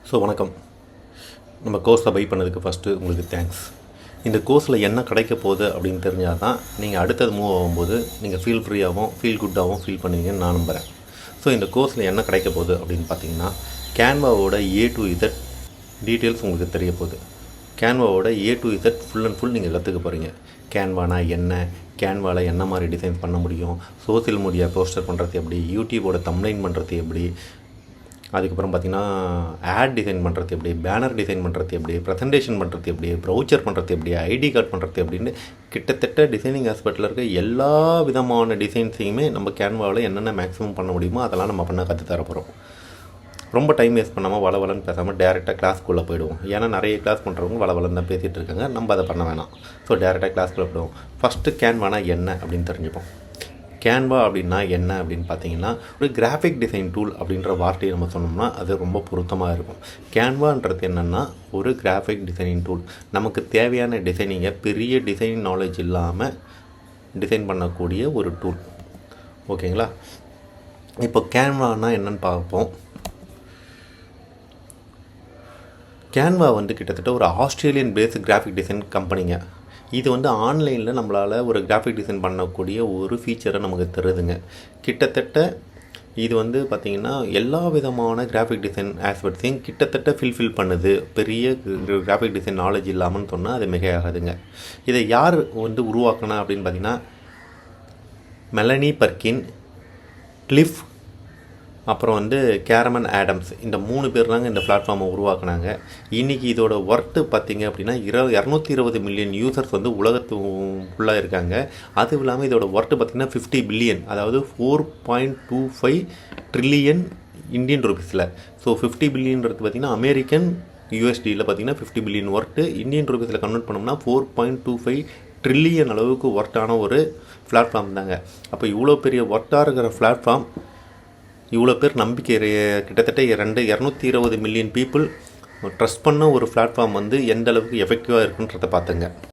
வணக்கம். நம்ம கோர்ஸை பை பண்ணதுக்கு ஃபஸ்ட்டு உங்களுக்கு தேங்க்ஸ். இந்த கோர்ஸில் என்ன கிடைக்க போகுது அப்படின்னு தெரிஞ்சால் தான் நீங்கள் அடுத்தது மூவ் ஆகும்போது நீங்கள் ஃபீல் ஃப்ரீயாகவும் ஃபீல் குட்டாகவும் ஃபீல் பண்ணுவீங்கன்னு நான் நம்புகிறேன். இந்த கோர்ஸில் என்ன கிடைக்க போகுது அப்படின்னு பார்த்தீங்கன்னா, கேன்வாவோட A to Z டீட்டெயில்ஸ் உங்களுக்கு தெரிய போகுது. கேன்வாவோட A to Z full and full நீங்கள் கற்றுக்க போகிறீங்க. கேன்வானா என்ன, கேன்வாவில் என்ன மாதிரி டிசைன் பண்ண முடியும், சோசியல் மீடியா போஸ்டர் பண்ணுறது எப்படி, யூடியூபோட தம்ப்நெயில் பண்ணுறது எப்படி, அதுக்கப்புறம் பார்த்திங்கன்னா ஆட் டிசைன் பண்ணுறது எப்படி, பேனர் டிசைன் பண்ணுறது எப்படி, ப்ரெசன்டேஷன் பண்ணுறது எப்படி, ப்ரௌச்சர் பண்ணுறது எப்படி, ஐடி கார்டு பண்ணுறது எப்படின்னு கிட்டத்தட்ட டிசைனிங் ஆஸ்பெக்டில் இருக்க எல்லா விதமான டிசைன்ஸையுமே நம்ம கேன்வாவில் என்னென்ன மேக்ஸிமம் பண்ண முடியுமோ அதெல்லாம் நம்ம பண்ண கற்றுத்தர போகிறோம். ரொம்ப டைம் வேஸ்ட் பண்ணாமல் வளவலன்னு பேசாமல் டேரெக்டாக கிளாஸ்க்குள்ளே போயிடுவோம். ஏன்னா நிறைய கிளாஸ் பண்ணுறவங்க வளவலன்னு தான் பேசிகிட்டு இருக்காங்க. நம்ம அதை பண்ண வேணாம். டேரெக்டாக கிளாஸ்க்குள்ளே போயிடுவோம். ஃபஸ்ட்டு கேன்வானா என்ன அப்படின்னு தெரிஞ்சுப்போம். கேன்வா அப்படின்னா என்ன அப்படின்னு பார்த்தீங்கன்னா, ஒரு கிராஃபிக் டிசைன் டூல் அப்படின்ற வார்த்தையை நம்ம சொன்னோம்னா அது ரொம்ப பொருத்தமாக இருக்கும். கேன்வான்றது என்னென்னா ஒரு கிராஃபிக் டிசைனிங் டூல். நமக்கு தேவையான டிசைனிங்கை பெரிய டிசைன் நாலேஜ் இல்லாமல் டிசைன் பண்ணக்கூடிய ஒரு டூல். ஓகேங்களா? இப்போ கேன்வானா என்னென்னு பார்ப்போம். கேன்வா கிட்டத்தட்ட ஒரு ஆஸ்திரேலியன் பேஸ்ட் கிராஃபிக் டிசைன் கம்பெனிங்க. இது ஆன்லைனில் நம்மளால் ஒரு கிராஃபிக் டிசைன் பண்ணக்கூடிய ஒரு ஃபீச்சரை நமக்கு தருதுங்க. கிட்டத்தட்ட இது பார்த்திங்கன்னா எல்லா விதமான கிராஃபிக் டிசைன் ஆஸ்பெக்ட்ஸையும் கிட்டத்தட்ட ஃபில்ஃபில் பண்ணுது. பெரிய கிராஃபிக் டிசைன் நாலேஜ் இல்லாமல்னு சொன்னால் அது மிகையாகாதுங்க. இதை யார் உருவாக்கினா அப்படின்னு பார்த்திங்கன்னா, மெலனி பர்கின், கிளிஃப், அப்புறம் கேரமன் ஆடம்ஸ், இந்த 3 பேர் தாங்க இந்த பிளாட்ஃபார்மை உருவாக்குனாங்க. இன்றைக்கி இதோட ஒர்த்து பார்த்திங்க அப்படின்னா 220 மில்லியன் யூசர்ஸ் உலகத்து ஃபுல்லாக இருக்காங்க. அதுவும் இல்லாமல் இதோட ஒர்த்து பார்த்திங்கன்னா 50 பில்லியன், அதாவது 4.25 ட்ரில்லியன் இந்தியன் ருபீஸில். 50 பில்லியன்றது பார்த்திங்கன்னா அமெரிக்கன் USDயில் பார்த்திங்கன்னா 50 பில்லியன் ஒர்த்து. இந்தியன் ருபீஸில் கன்வெர்ட் பண்ணோம்னா 4.25 ட்ரில்லியன் அளவுக்கு ஒர்த்தான ஒரு பிளாட்ஃபார்ம் தாங்க. அப்போ இவ்வளோ பெரிய ஒர்த்தாக இருக்கிற பிளாட்ஃபார்ம், இவ்வளோ பேர் நம்பிக்கை, கிட்டத்தட்ட 220 மில்லியன் பீப்புள் ட்ரஸ்ட் பண்ண ஒரு பிளாட்ஃபார்ம் எந்த அளவுக்கு எஃபெக்டிவாக இருக்குன்றதை பார்த்துங்க.